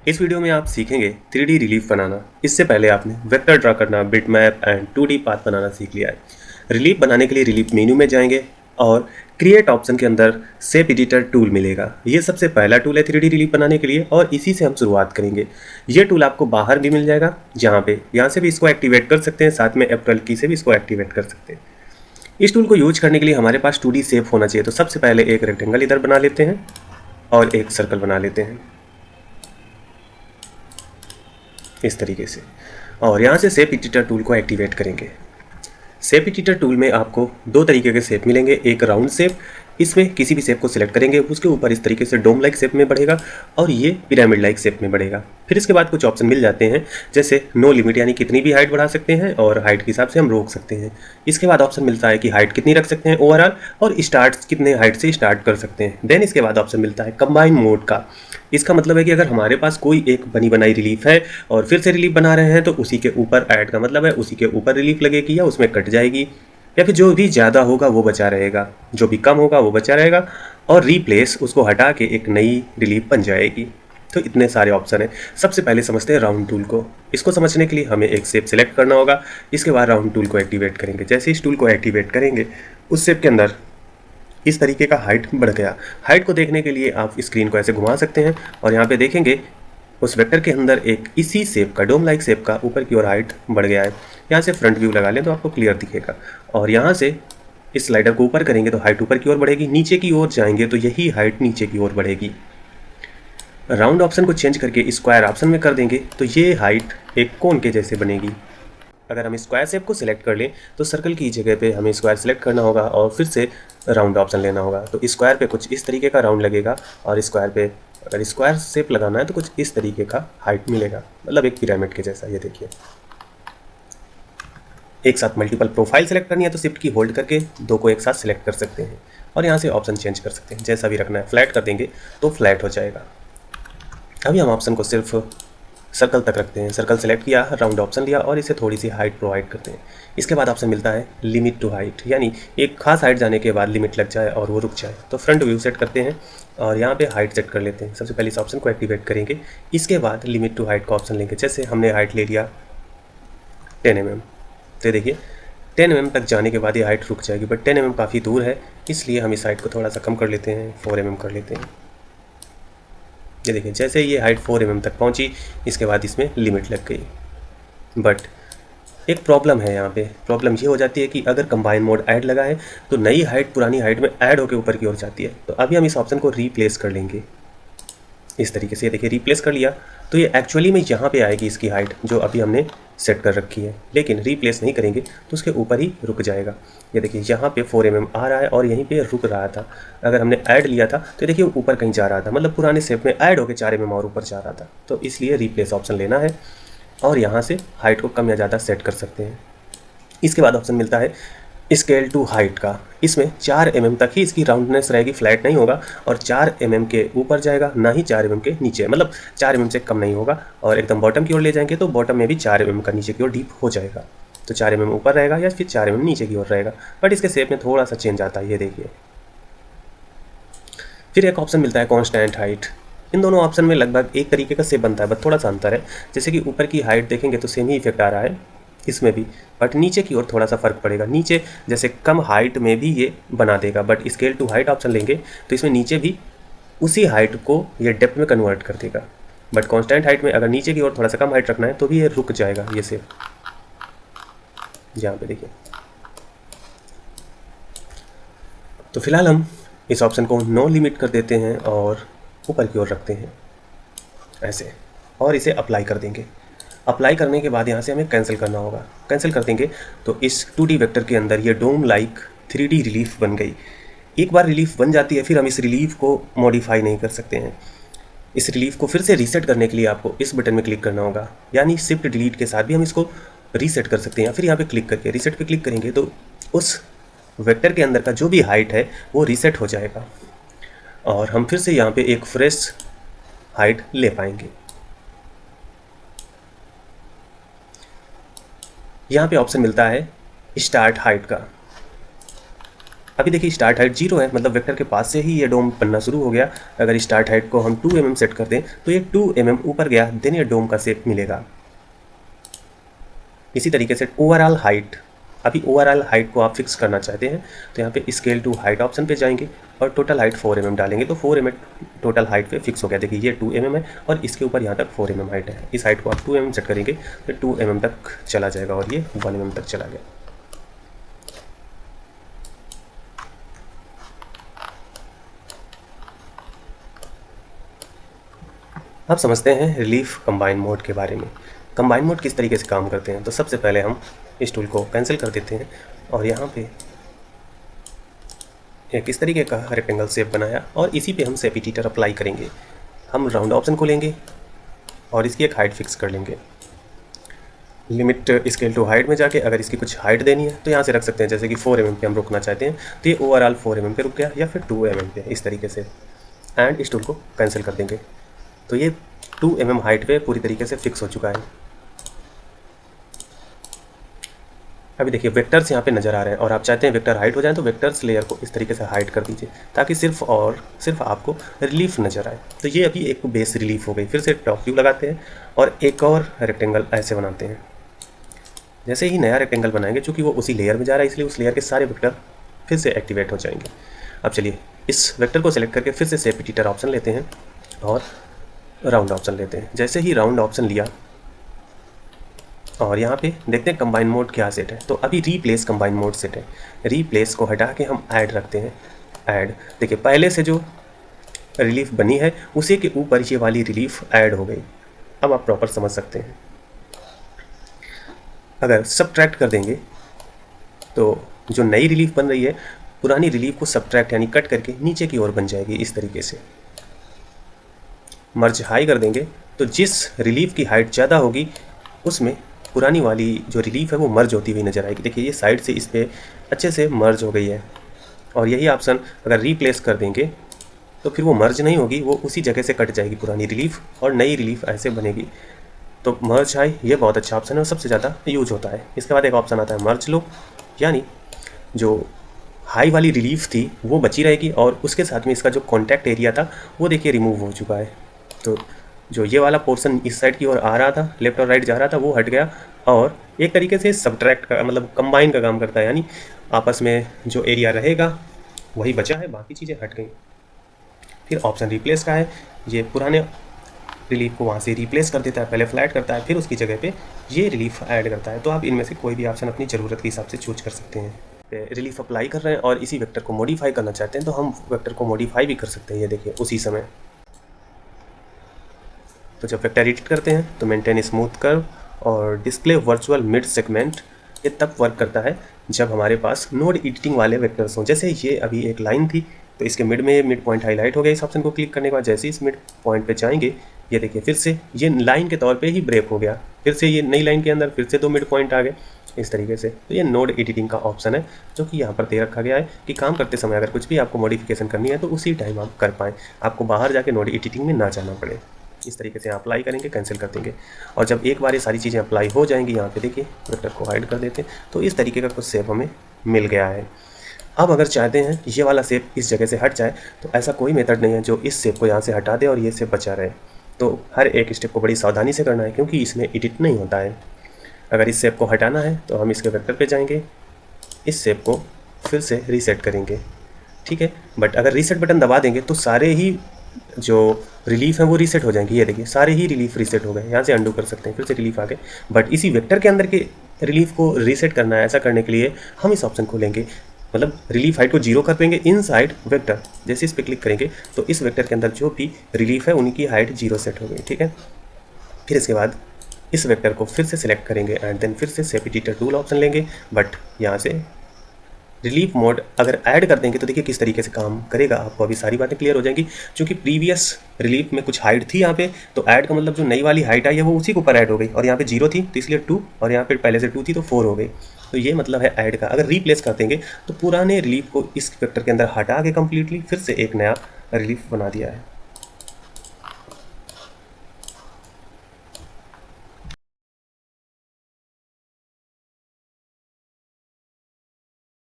इस वीडियो में आप सीखेंगे 3D रिलीफ बनाना। इससे पहले आपने वेक्टर ड्रा करना, बिटमैप एंड 2D पाथ बनाना सीख लिया है। रिलीफ बनाने के लिए रिलीफ मेन्यू में जाएंगे और क्रिएट ऑप्शन के अंदर शेप एडिटर टूल मिलेगा। ये सबसे पहला टूल है 3D रिलीफ बनाने के लिए और इसी से हम शुरुआत करेंगे। ये टूल आपको बाहर भी मिल जाएगा, यहाँ से भी इसको एक्टिवेट कर सकते हैं, साथ में F12 की से भी इसको एक्टिवेट कर सकते हैं। इस टूल को यूज करने के लिए हमारे पास 2D शेप होना चाहिए। तो सबसे पहले एक रेक्टेंगल इधर बना लेते हैं और एक सर्कल बना लेते हैं इस तरीके से, और यहाँ से शेप एडिटर टूल को एक्टिवेट करेंगे। शेप एडिटर टूल में आपको दो तरीके के शेप मिलेंगे, एक राउंड शेप, इसमें किसी भी शेप को सिलेक्ट करेंगे, उसके ऊपर इस तरीके से डोम लाइक शेप में बढ़ेगा और ये पिरामिड लाइक शेप में बढ़ेगा। फिर इसके बाद कुछ ऑप्शन मिल जाते हैं, जैसे नो लिमिट, यानी कितनी भी हाइट बढ़ा सकते हैं और हाइट के हिसाब से हम रोक सकते हैं। इसके बाद ऑप्शन मिलता है कि हाइट कितनी रख सकते हैं ओवरऑल, और स्टार्ट कितने हाइट से स्टार्ट कर सकते हैं। देन इसके बाद ऑप्शन मिलता है कंबाइन मोड का। इसका मतलब है कि अगर हमारे पास कोई एक बनी बनाई रिलीफ है और फिर से रिलीफ बना रहे हैं तो उसी के ऊपर ऐड का मतलब है उसी के ऊपर रिलीफ लगेगी या उसमें कट जाएगी, या फिर जो भी ज़्यादा होगा वो बचा रहेगा, जो भी कम होगा वो बचा रहेगा, और रिप्लेस उसको हटा के एक नई रिलीफ बन जाएगी। तो इतने सारे ऑप्शन हैं। सबसे पहले समझते हैं राउंड टूल को। इसको समझने के लिए हमें एक शेप सेलेक्ट करना होगा, इसके बाद राउंड टूल को एक्टिवेट करेंगे। जैसे इस टूल को एक्टिवेट करेंगे उस शेप के अंदर इस तरीके का हाइट बढ़ गया। हाइट को देखने के लिए आप स्क्रीन को ऐसे घुमा सकते हैं और यहाँ पे देखेंगे उस वेक्टर के अंदर एक इसी शेप का, डोम लाइक शेप का ऊपर की ओर हाइट बढ़ गया है। यहाँ से फ्रंट व्यू लगा लें तो आपको क्लियर दिखेगा, और यहाँ से इस स्लाइडर को ऊपर करेंगे तो हाइट ऊपर की ओर बढ़ेगी, नीचे की ओर जाएंगे तो यही हाइट नीचे की ओर बढ़ेगी। राउंड ऑप्शन को चेंज करके स्क्वायर ऑप्शन में कर देंगे तो ये हाइट एक कोन के जैसे बनेगी। अगर हम स्क्वायर शेप को सिलेक्ट कर लें तो सर्कल की जगह पे हमें स्क्वायर सिलेक्ट करना होगा और फिर से राउंड ऑप्शन लेना होगा। तो स्क्वायर पे कुछ इस तरीके का राउंड लगेगा, और स्क्वायर पे अगर स्क्वायर शेप लगाना है तो कुछ इस तरीके का हाइट मिलेगा, मतलब एक पिरामिड के जैसा। ये देखिए, एक साथ मल्टीपल प्रोफाइल सेलेक्ट करनी है तो शिफ्ट की होल्ड करके दो को एक साथ सिलेक्ट कर सकते हैं और यहाँ से ऑप्शन चेंज कर सकते हैं, जैसा भी रखना है। फ्लैट कर देंगे तो फ्लैट हो जाएगा। अभी हम ऑप्शन को सिर्फ सर्कल तक रखते हैं। सर्कल सेलेक्ट किया, राउंड ऑप्शन लिया और इसे थोड़ी सी हाइट प्रोवाइड करते हैं। इसके बाद ऑप्शन मिलता है लिमिट टू हाइट, यानी एक खास हाइट जाने के बाद लिमिट लग जाए और वो रुक जाए। तो फ्रंट व्यू सेट करते हैं और यहाँ पे हाइट सेट कर लेते हैं। सबसे पहले इस ऑप्शन को एक्टिवेट करेंगे, इसके बाद लिमिट टू हाइट का ऑप्शन लेंगे। जैसे हमने हाइट ले लिया 10 mm, तो देखिए 10 mm तक जाने के बाद ये हाइट रुक जाएगी, बट 10 mm काफ़ी दूर है, इसलिए हम इस हाइट को थोड़ा सा कम कर लेते हैं, 4 mm कर लेते हैं। ये देखिए, जैसे ये हाइट 4 mm तक पहुंची, इसके बाद इसमें लिमिट लग गई। बट एक प्रॉब्लम है यहाँ पे। प्रॉब्लम ये हो जाती है कि अगर कंबाइन मोड ऐड लगा है तो नई हाइट पुरानी हाइट में ऐड होकर ऊपर की ओर जाती है। तो अभी हम इस ऑप्शन को रिप्लेस कर लेंगे इस तरीके से। ये देखिए, रिप्लेस कर लिया तो ये एक्चुअली में यहाँ पे आएगी इसकी हाइट जो अभी हमने सेट कर रखी है, लेकिन रिप्लेस नहीं करेंगे तो उसके ऊपर ही रुक जाएगा। ये देखिए, यहाँ पे 4 mm आ रहा है और यहीं पे रुक रहा था। अगर हमने ऐड लिया था तो देखिए ऊपर कहीं जा रहा था, मतलब पुराने शेप में ऐड होकर 4 mm और ऊपर जा रहा था। तो इसलिए रिप्लेस ऑप्शन लेना है और यहाँ से हाइट को कम या ज़्यादा सेट कर सकते हैं। इसके बाद ऑप्शन मिलता है स्केल टू हाइट का। इसमें 4 mm तक ही इसकी राउंडनेस रहेगी, फ्लैट नहीं होगा, और 4 mm के ऊपर जाएगा, ना ही 4 mm के नीचे, मतलब 4 mm से कम नहीं होगा। और एकदम बॉटम की ओर ले जाएंगे तो बॉटम में भी 4 mm का नीचे की ओर डीप हो जाएगा। तो 4 mm ऊपर रहेगा या फिर 4 mm नीचे की ओर रहेगा, बट इसके शेप में थोड़ा सा चेंज आता है। ये देखिए, फिर एक ऑप्शन मिलता है कॉन्स्टेंट हाइट। इन दोनों ऑप्शन में लगभग एक तरीके का शेप बनता है, बट थोड़ा सा अंतर है। जैसे कि ऊपर की हाइट देखेंगे तो सेम ही इफेक्ट आ रहा है इसमें भी, बट नीचे की ओर थोड़ा सा फर्क पड़ेगा। नीचे जैसे कम हाइट में भी ये बना देगा, but scale to height option लेंगे तो इसमें नीचे भी उसी हाइट को ये डेप्थ में कन्वर्ट कर देगा। बट कांस्टेंट हाइट में अगर नीचे की ओर थोड़ा सा कम हाइट रखना है तो भी ये रुक जाएगा। ये शेप यहाँ पे देखिए। तो फिलहाल हम इस ऑप्शन को नो लिमिट कर देते हैं और ऊपर की ओर रखते हैं ऐसे, और इसे अप्लाई कर देंगे। अप्लाई करने के बाद यहाँ से हमें कैंसिल करना होगा। कैंसिल कर देंगे तो इस 2D वेक्टर के अंदर ये डोम लाइक 3D रिलीफ बन गई। एक बार रिलीफ बन जाती है फिर हम इस रिलीफ को मॉडिफाई नहीं कर सकते हैं। इस रिलीफ को फिर से रीसेट करने के लिए आपको इस बटन में क्लिक करना होगा, यानी शिफ्ट डिलीट के साथ भी हम इसको रीसेट कर सकते हैं। या फिर यहाँ पे क्लिक करके रीसेट पे क्लिक करेंगे तो उस वेक्टर के अंदर का जो भी हाइट है वो रीसेट हो जाएगा और हम फिर से यहाँ पे एक फ्रेश हाइट ले पाएंगे। यहाँ पे ऑप्शन मिलता है स्टार्ट हाइट का। अभी देखिए स्टार्ट हाइट 0 है, मतलब वेक्टर के पास से ही ये डोम बनना शुरू हो गया। अगर स्टार्ट हाइट को हम 2 mm सेट कर दें तो ये 2 mm ऊपर गया, देन ये डोम का शेप मिलेगा। इसी तरीके से ओवरऑल हाइट, अभी ओवरऑल हाइट को आप फिक्स करना चाहते हैं तो यहाँ पे स्केल टू हाइट ऑप्शन पे जाएंगे और टोटल हाइट 4 mm डालेंगे तो 4 mm टोटल हाइट पे फिक्स हो गया। देखिए ये 2 mm है और इसके ऊपर यहाँ तक 4 mm हाइट है। इस हाइट को आप 2 mm सेट करेंगे तो 2 mm तक चला जाएगा और ये 1 mm तक चला गया। अब समझते हैं रिलीफ कंबाइन मोड के बारे में। कंबाइन मोड किस तरीके से काम करते हैं। तो सबसे पहले हम इस टूल को कैंसिल कर देते हैं और यहाँ पे एक इस तरीके का रेक्टेंगल शेप बनाया और इसी पे हम शेप एडिटर अप्लाई करेंगे। हम राउंड ऑप्शन को लेंगे और इसकी एक हाइट फिक्स कर लेंगे। लिमिट स्केल टू हाइट में जाके अगर इसकी कुछ हाइट देनी है तो यहाँ से रख सकते हैं, जैसे कि 4 mm पे हम रुकना चाहते हैं तो ये ओवरऑल 4 mm पे रुक गया या फिर 2 mm पे, इस तरीके से। एंड इस टूल को कैंसिल कर देंगे तो ये 2 mm हाइट पे पूरी तरीके से फिक्स हो चुका है। अभी देखिए वेक्टर्स यहाँ पे नज़र आ रहे हैं और आप चाहते हैं वेक्टर हाइट हो जाए तो वेक्टर्स लेयर को इस तरीके से हाइट कर दीजिए ताकि सिर्फ आपको रिलीफ नज़र आए। तो ये अभी एक बेस रिलीफ हो गई। फिर से टॉप व्यू लगाते हैं और एक और रेक्टेंगल ऐसे बनाते हैं। जैसे ही नया रेक्टेंगल बनाएंगे, चूँकि वो उसी लेयर में जा रहा है इसलिए उस लेयर के सारे वेक्टर फिर से एक्टिवेट हो जाएंगे। अब चलिए इस वेक्टर को सिलेक्ट करके फिर से शेप एडिटर ऑप्शन लेते हैं और राउंड ऑप्शन लेते हैं। जैसे ही राउंड ऑप्शन लिया और यहाँ पे देखते हैं कंबाइन मोड क्या सेट है। तो अभी रिप्लेस कंबाइन मोड सेट है। रिप्लेस को हटा के हम ऐड रखते हैं। ऐड, देखिए पहले से जो रिलीफ बनी है उसी के ऊपर ये वाली रिलीफ ऐड हो गई। अब आप प्रॉपर समझ सकते हैं। अगर सब्ट्रैक्ट कर देंगे तो जो नई रिलीफ बन रही है पुरानी रिलीफ को सब्ट्रैक्ट यानी कट करके नीचे की ओर बन जाएगी इस तरीके से। मर्ज हाई कर देंगे तो जिस रिलीफ की हाइट ज़्यादा होगी उसमें पुरानी वाली जो रिलीफ है वो मर्ज होती हुई नज़र आएगी। देखिए ये साइड से इस पर अच्छे से मर्ज हो गई है। और यही ऑप्शन अगर रिप्लेस कर देंगे तो फिर वो मर्ज नहीं होगी, वो उसी जगह से कट जाएगी पुरानी रिलीफ और नई रिलीफ ऐसे बनेगी। तो मर्ज हाई ये बहुत अच्छा ऑप्शन है और सबसे ज़्यादा यूज होता है। इसके बाद एक ऑप्शन आता है मर्ज लो, यानी जो हाई वाली रिलीफ थी वो बची रहेगी और उसके साथ में इसका जो कॉन्टैक्ट एरिया था वो देखिए रिमूव हो चुका है। तो जो ये वाला पोर्शन इस साइड की ओर आ रहा था, लेफ्ट और राइट जा रहा था, वो हट गया और एक तरीके से सब्ट्रैक्ट का मतलब कंबाइन का काम करता है, यानी आपस में जो एरिया रहेगा वही बचा है, बाकी चीज़ें हट गई। फिर ऑप्शन रिप्लेस का है, ये पुराने रिलीफ को वहाँ से रिप्लेस कर देता है, पहले फ्लैट करता है फिर उसकी जगह पे ये रिलीफ ऐड करता है। तो आप इनमें से कोई भी ऑप्शन अपनी ज़रूरत के हिसाब से चूज कर सकते हैं। रिलीफ अप्लाई कर रहे हैं और इसी वेक्टर को मॉडिफाई करना चाहते हैं तो हम वेक्टर को मॉडिफाई भी कर सकते हैं। ये देखिए उसी समय। तो जब वेक्टर एडिट करते हैं तो मेंटेन स्मूथ कर्व और डिस्प्ले वर्चुअल मिड सेगमेंट ये तब वर्क करता है जब हमारे पास नोड एडिटिंग वाले वेक्टर्स हों। जैसे ये अभी एक लाइन थी तो इसके मिड में मिड पॉइंट हाईलाइट हो गया। इस ऑप्शन को क्लिक करने के बाद जैसे इस मिड पॉइंट पे जाएंगे ये देखिए फिर से ये लाइन के तौर पे ही ब्रेक हो गया, फिर से ये नई लाइन के अंदर फिर से 2 मिड पॉइंट आ गए इस तरीके से। तो ये नोड एडिटिंग का ऑप्शन है जो कि यहाँ पर दे रखा गया है कि काम करते समय अगर कुछ भी आपको मॉडिफिकेशन करनी है तो उसी टाइम आप कर पाएँ, आपको बाहर जाके नोड एडिटिंग में ना जाना पड़े। इस तरीके से अप्लाई करेंगे, कैंसिल कर देंगे और जब एक बार ये सारी चीज़ें अप्लाई हो जाएंगी यहाँ पे देखिए वेक्टर को हाइड कर देते हैं तो इस तरीके का कुछ शेप हमें मिल गया है। अब अगर चाहते हैं ये वाला शेप इस जगह से हट जाए तो ऐसा कोई मेथड नहीं है जो इस शेप को यहाँ से हटा दे और ये शेप बचा रहे। तो हर एक स्टेप को बड़ी सावधानी से करना है क्योंकि इसमें एडिट नहीं होता है। अगर इस शेप को हटाना है तो हम इसके वेक्टर पे जाएंगे, इस शेप को फिर से रीसेट करेंगे, ठीक है। बट अगर रीसेट बटन दबा देंगे तो सारे ही जो रिलीफ है वो रीसेट हो जाएंगे। ये देखिए सारे ही रिलीफ रीसेट हो गए। यहाँ से अंडू कर सकते हैं, फिर से रिलीफ आ गए। बट इसी वेक्टर के अंदर के रिलीफ को रीसेट करना है, ऐसा करने के लिए हम इस ऑप्शन को लेंगे, मतलब रिलीफ हाइट को 0 कर देंगे इनसाइड वेक्टर। जैसे इस पर क्लिक करेंगे तो इस वेक्टर के अंदर जो भी रिलीफ है उनकी हाइट 0 सेट हो गई, ठीक है। फिर इसके बाद इस वेक्टर को फिर से सिलेक्ट करेंगे एंड देन फिर से शेप एडिटर टूल ऑप्शन लेंगे। बट यहाँ से रिलीफ मोड अगर ऐड कर देंगे तो देखिए किस तरीके से काम करेगा, आपको अभी सारी बातें क्लियर हो जाएंगी। क्योंकि प्रीवियस रिलीफ में कुछ हाइट थी यहाँ पे, तो ऐड का मतलब जो नई वाली हाइट आई है वो उसी के ऊपर ऐड हो गई और यहाँ पे 0 थी तो इसलिए 2 और यहाँ पे पहले से 2 थी तो 4 हो गई। तो ये मतलब है ऐड का। अगर रिप्लेस कर देंगे तो पुराने रिलीफ को इस वेक्टर के अंदर हटा के कम्प्लीटली फिर से एक नया रिलीफ बना दिया है।